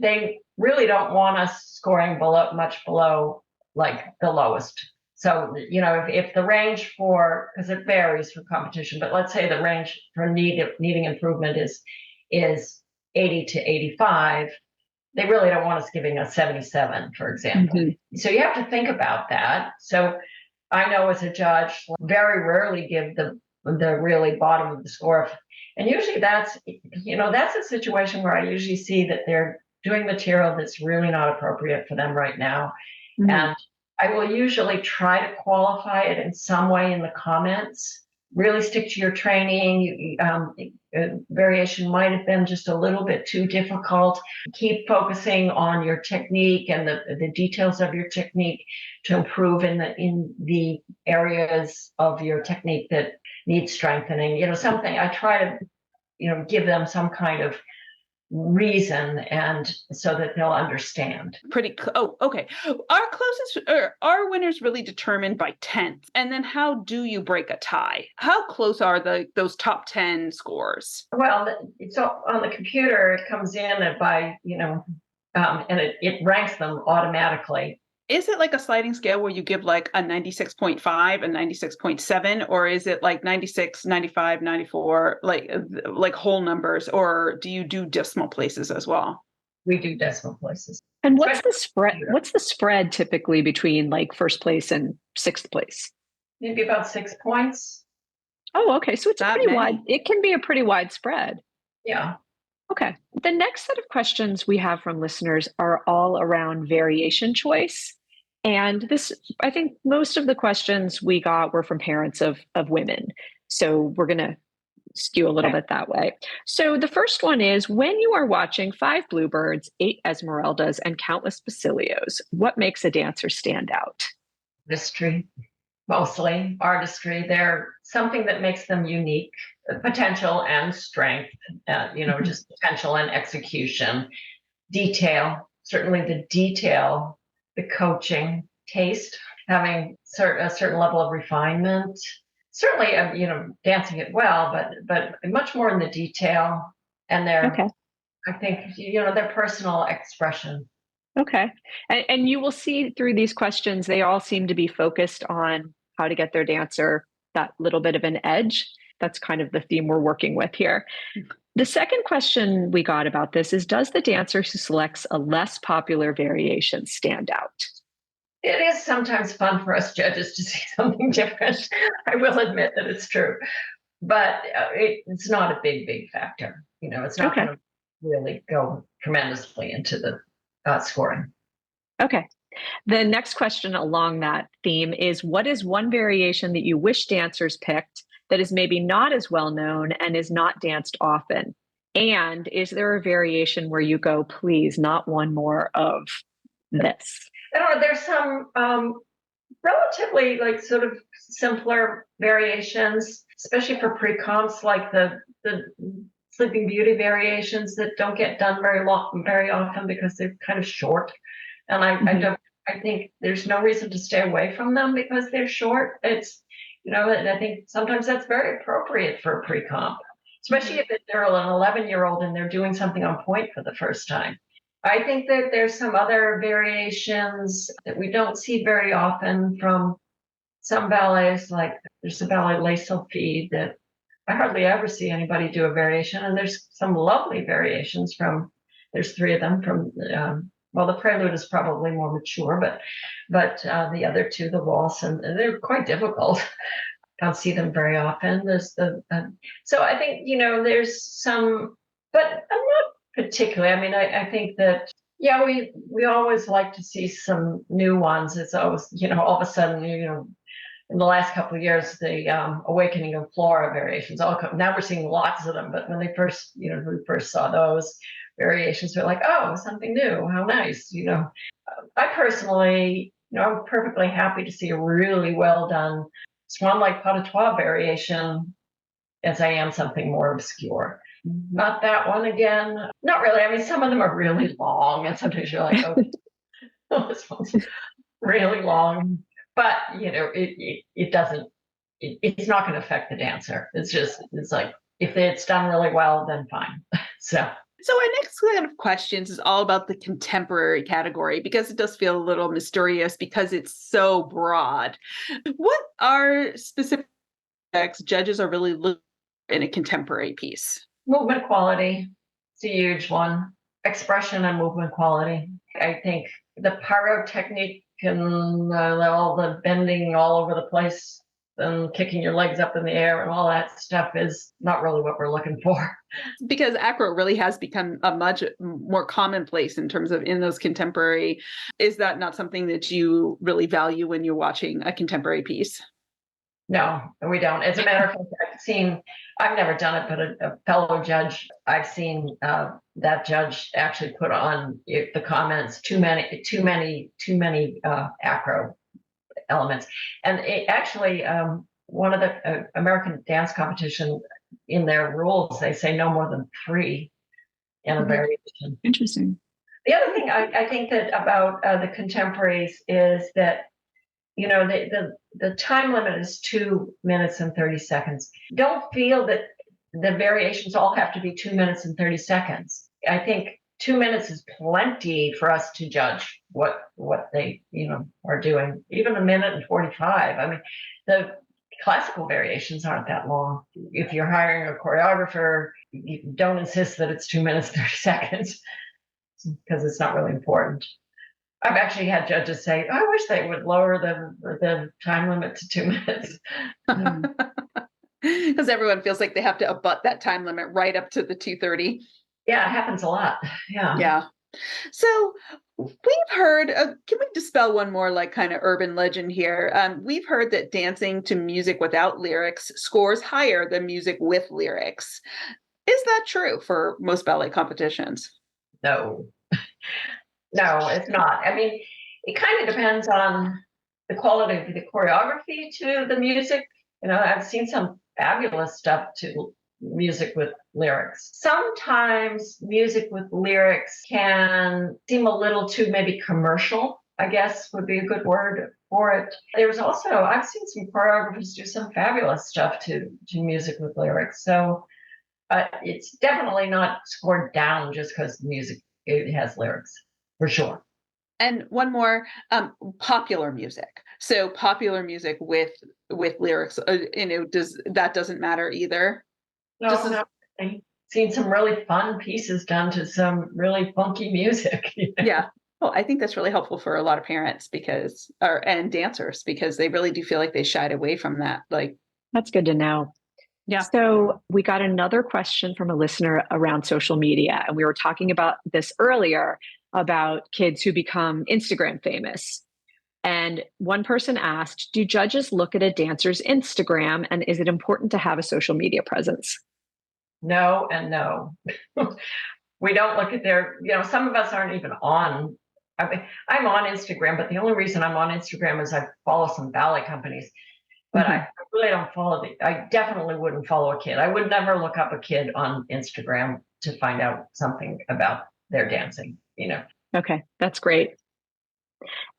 they really don't want us scoring much below like the lowest. So, if the range because it varies for competition, but let's say the range for needing improvement is 80 to 85, they really don't want us giving a 77, for example. So you have to think about that. So I know as a judge, very rarely give the really bottom of the score. And usually that's a situation where I usually see that they're doing material that's really not appropriate for them right now. And I will usually try to qualify it in some way in the comments. Really stick to your training. Variation might have been just a little bit too difficult. Keep focusing on your technique and the details of your technique to improve in the areas of your technique that need strengthening. Something I try to give them some kind of reason, and so that they'll understand. Okay. Our winners really determined by tenths. And then how do you break a tie? How close are those top 10 scores? Well, it's on the computer. It comes in by and it ranks them automatically. Is it like a sliding scale where you give like a 96.5, a 96.7, or is it like 96, 95, 94, like whole numbers, or do you do decimal places as well? We do decimal places. And what's the spread? What's the spread typically between like first place and sixth place? Maybe about 6 points. Oh, okay. So it's pretty wide. It can be a pretty wide spread. Yeah. Okay. The next set of questions we have from listeners are all around variation choice. And this, I think most of the questions we got were from parents of women. So we're going to skew a little bit that way. So the first one is, when you are watching 5 bluebirds, 8 esmeraldas, and countless basilios, what makes a dancer stand out? Artistry, mostly artistry. They're something that makes them unique, potential and strength, just potential and execution. Detail, certainly the detail, the coaching, taste, having a certain level of refinement. Certainly, dancing it well, but much more in the detail, and I think, their personal expression. Okay. And you will see through these questions, they all seem to be focused on how to get their dancer that little bit of an edge. That's kind of the theme we're working with here. The second question we got about this is, does the dancer who selects a less popular variation stand out? It is sometimes fun for us judges to see something different. I will admit that it's true, but it's not a big factor. It's not going to really go tremendously into the scoring. Okay. The next question along that theme is, what is one variation that you wish dancers picked that is maybe not as well known and is not danced often? And is there a variation where you go, please, not one more of this? There's some relatively sort of simpler variations, especially for pre-comps, like the Sleeping Beauty variations that don't get done very often because they're kind of short. And I think there's no reason to stay away from them because they're short. It's, and I think sometimes that's very appropriate for a pre-comp, especially if they're an 11-year-old and they're doing something on Pointe for the first time. I think that there's some other variations that we don't see very often from some ballets, like there's the ballet Les Sylphides that I hardly ever see anybody do a variation. And there's some lovely variations there's 3 of them from, the Prelude is probably more mature, but the other 2, the waltz, and they're quite difficult. Don't see them very often. There's so I think, there's some, but I'm not particularly. I mean, I think that, we always like to see some new ones. It's always, all of a sudden, in the last couple of years, the Awakening of Flora variations now we're seeing lots of them. But when we first saw those variations, we're like, oh, something new. How nice. I personally, I'm perfectly happy to see a really well done Swan like pas de trois variation as I am something more obscure. Not that one again. Not really. I mean, some of them are really long, and sometimes you're like, oh, this one's really long. But it doesn't. It's not going to affect the dancer. It's like if it's done really well, then fine. So our next set of questions is all about the contemporary category because it does feel a little mysterious because it's so broad. What are specific aspects judges are really looking for in a contemporary piece? Movement quality. It's a huge one. Expression and movement quality. I think the pyrotechnique and all the bending all over the place and kicking your legs up in the air and all that stuff is not really what we're looking for. Because acro really has become a much more commonplace in terms of in those contemporary. Is that not something that you really value when you're watching a contemporary piece? No, we don't. As a matter of fact, I've never done it, but a fellow judge, I've seen that judge actually put on the comments, too many acro elements. And it actually, one of the American dance competition, in their rules, they say no more than 3 in a variation. Interesting. The other thing I think that about the contemporaries is that, the time limit is 2 minutes and 30 seconds. Don't feel that the variations all have to be 2 minutes and 30 seconds. I think 2 minutes is plenty for us to judge what they, are doing. Even 1 minute and 45. I mean, the classical variations aren't that long. If you're hiring a choreographer, you don't insist that it's 2 minutes, 30 seconds because it's not really important. I've actually had judges say, I wish they would lower the time limit to 2 minutes. Because everyone feels like they have to abut that time limit right up to the 2:30. Yeah, it happens a lot. Yeah. So we've heard, can we dispel one more kind of urban legend here? We've heard that dancing to music without lyrics scores higher than music with lyrics. Is that true for most ballet competitions? No. No, it's not. I mean, it kind of depends on the quality of the choreography to the music. I've seen some fabulous stuff to music with lyrics. Sometimes music with lyrics can seem a little too maybe commercial, I guess would be a good word for it. There's also, I've seen some choreographers do some fabulous stuff to music with lyrics. So it's definitely not scored down just because the music it has lyrics, for sure. And one more, popular music. So popular music with lyrics, doesn't matter either. No, I've seen some really fun pieces done to some really funky music. Yeah. Well, I think that's really helpful for a lot of parents and dancers, because they really do feel like they shied away from that. Like, that's good to know. Yeah. So we got another question from a listener around social media, and we were talking about this earlier about kids who become Instagram famous. And one person asked, do judges look at a dancer's Instagram, and is it important to have a social media presence? No and no. We don't look at some of us aren't even on. I mean, I'm on Instagram, but the only reason I'm on Instagram is I follow some ballet companies. But I really don't I definitely wouldn't follow a kid. I would never look up a kid on Instagram to find out something about their dancing, Okay, that's great.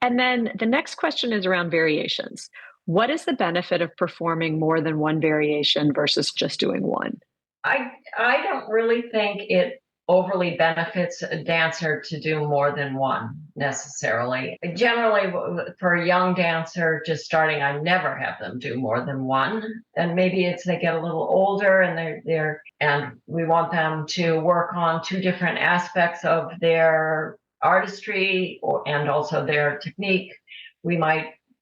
And then the next question is around variations. What is the benefit of performing more than one variation versus just doing one? I don't really think it overly benefits a dancer to do more than one necessarily. Generally, for a young dancer just starting, I never have them do more than one. And maybe it's they get a little older and and we want them to work on two different aspects of their artistry and also their technique.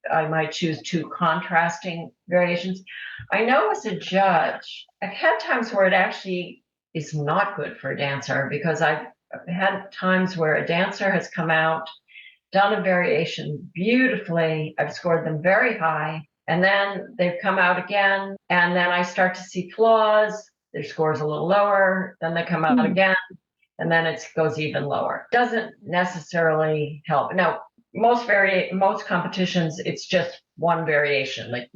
I might choose two contrasting variations. I know as a judge, I've had times where it actually is not good for a dancer, because I've had times where a dancer has come out, done a variation beautifully, I've scored them very high, and then they've come out again, and then I start to see flaws, their score's a little lower, then they come out again, and then it goes even lower. Doesn't necessarily help. Now, most competitions, it's just one variation. Like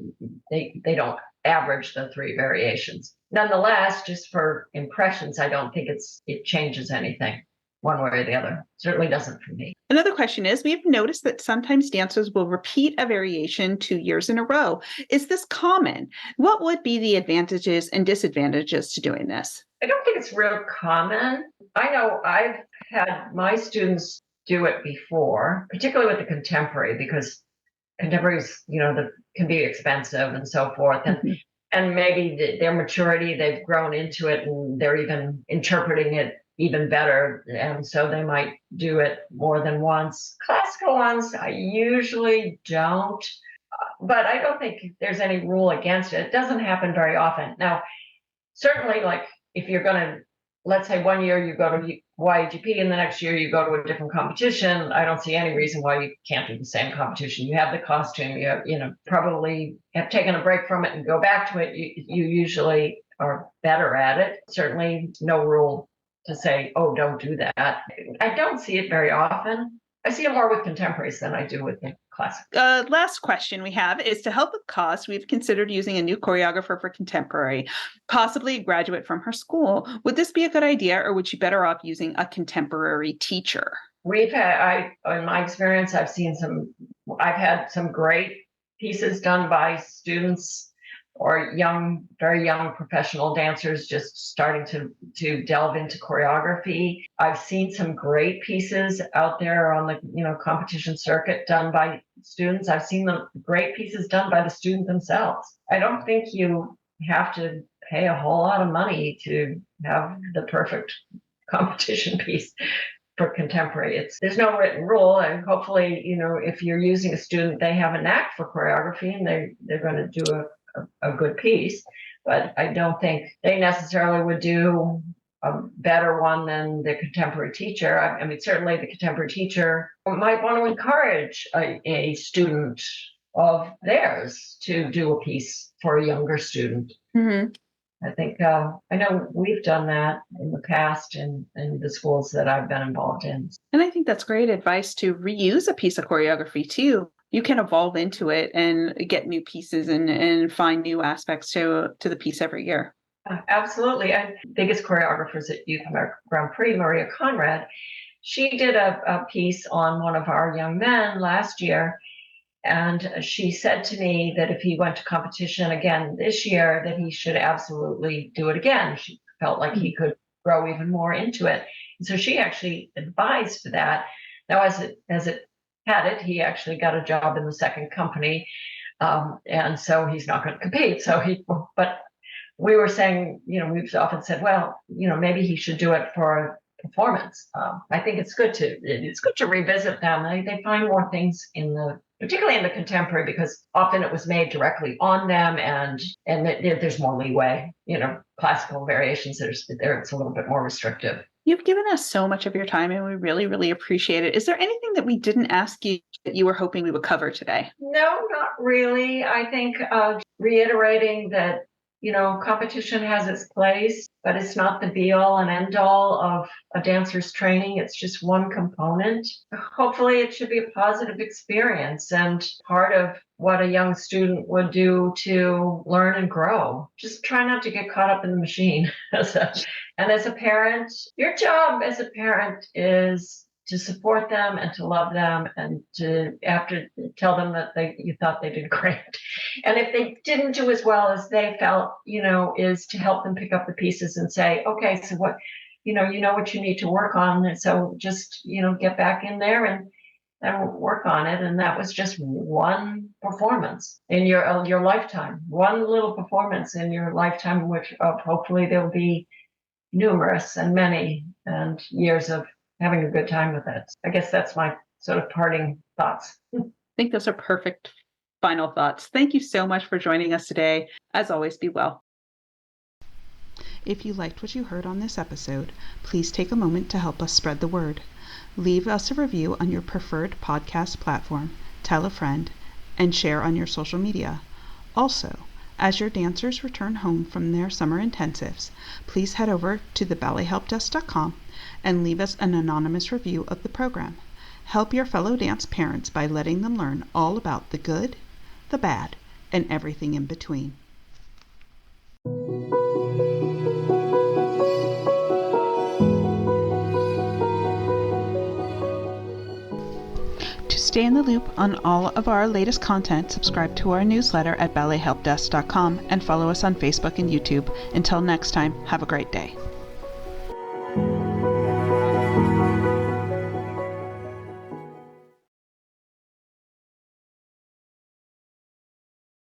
they don't average the three variations. Nonetheless, just for impressions, I don't think it changes anything one way or the other. Certainly doesn't for me. Another question is, we've noticed that sometimes dancers will repeat a variation 2 years in a row. Is this common? What would be the advantages and disadvantages to doing this? I don't think it's real common. I know I've had my students do it before, particularly with the contemporary, because contemporaries, can be expensive and so forth. And maybe their maturity, they've grown into it and they're even interpreting it even better. And so they might do it more than once. Classical ones, I usually don't, but I don't think there's any rule against it. It doesn't happen very often. Now, certainly, like if you're going to, let's say 1 year you go to YGP and the next year you go to a different competition, I don't see any reason why you can't do the same competition. You have the costume, you probably have taken a break from it and go back to it. You usually are better at it. Certainly no rule to say, oh, don't do that. I don't see it very often. I see it more with contemporaries than I do with the classic. Last question we have is, to help with cost, we've considered using a new choreographer for contemporary, possibly a graduate from her school. Would this be a good idea, or would you better off using a contemporary teacher? In my experience, I've had some great pieces done by students or very young professional dancers just starting to delve into choreography. I've seen some great pieces out there on the competition circuit done by students. I've seen the great pieces done by the students themselves. I don't think you have to pay a whole lot of money to have the perfect competition piece for contemporary. There's no written rule, and hopefully, if you're using a student, they have a knack for choreography and they're going to do a good piece, but I don't think they necessarily would do a better one than the contemporary teacher. I mean, certainly the contemporary teacher might want to encourage a student of theirs to do a piece for a younger student. I think I know we've done that in the past in the schools that I've been involved in. And I think that's great advice to reuse a piece of choreography too. You can evolve into it and get new pieces and find new aspects to the piece every year. Absolutely. And biggest choreographers at Youth America Grand Prix, Maria Conrad, she did a piece on one of our young men last year. And she said to me that if he went to competition again this year, that he should absolutely do it again. She felt like he could grow even more into it. And so she actually advised that. Now, as it had it. He actually got a job in the second company. And so he's not going to compete. But we were saying, we've often said, well, maybe he should do it for performance. I think it's good to revisit them. They find more things particularly in the contemporary, because often it was made directly on them, and there's more leeway. Classical variations, it's a little bit more restrictive. You've given us so much of your time, and we really, really appreciate it. Is there anything that we didn't ask you that you were hoping we would cover today? No, not really. I think reiterating that, competition has its place, but it's not the be-all and end-all of a dancer's training. It's just one component. Hopefully, it should be a positive experience and part of what a young student would do to learn and grow. Just try not to get caught up in the machine. And as a parent, your job as a parent is to support them and to love them and to tell them that you thought they did great. And if they didn't do as well as they felt, is to help them pick up the pieces and say, okay, so what, you know what you need to work on. And so just, get back in there and work on it. And that was just one performance in your lifetime, one little performance in your lifetime, which hopefully there'll be numerous and many and years of having a good time with it. I guess that's my sort of parting thoughts. I think those are perfect final thoughts. Thank you so much for joining us today. As always, be well. If you liked what you heard on this episode, please take a moment to help us spread the word. Leave us a review on your preferred podcast platform, tell a friend, and share on your social media. Also, as your dancers return home from their summer intensives, please head over to theballethelpdesk.com and leave us an anonymous review of the program. Help your fellow dance parents by letting them learn all about the good, the bad, and everything in between. To stay in the loop on all of our latest content, subscribe to our newsletter at ballethelpdesk.com and follow us on Facebook and YouTube. Until next time, have a great day.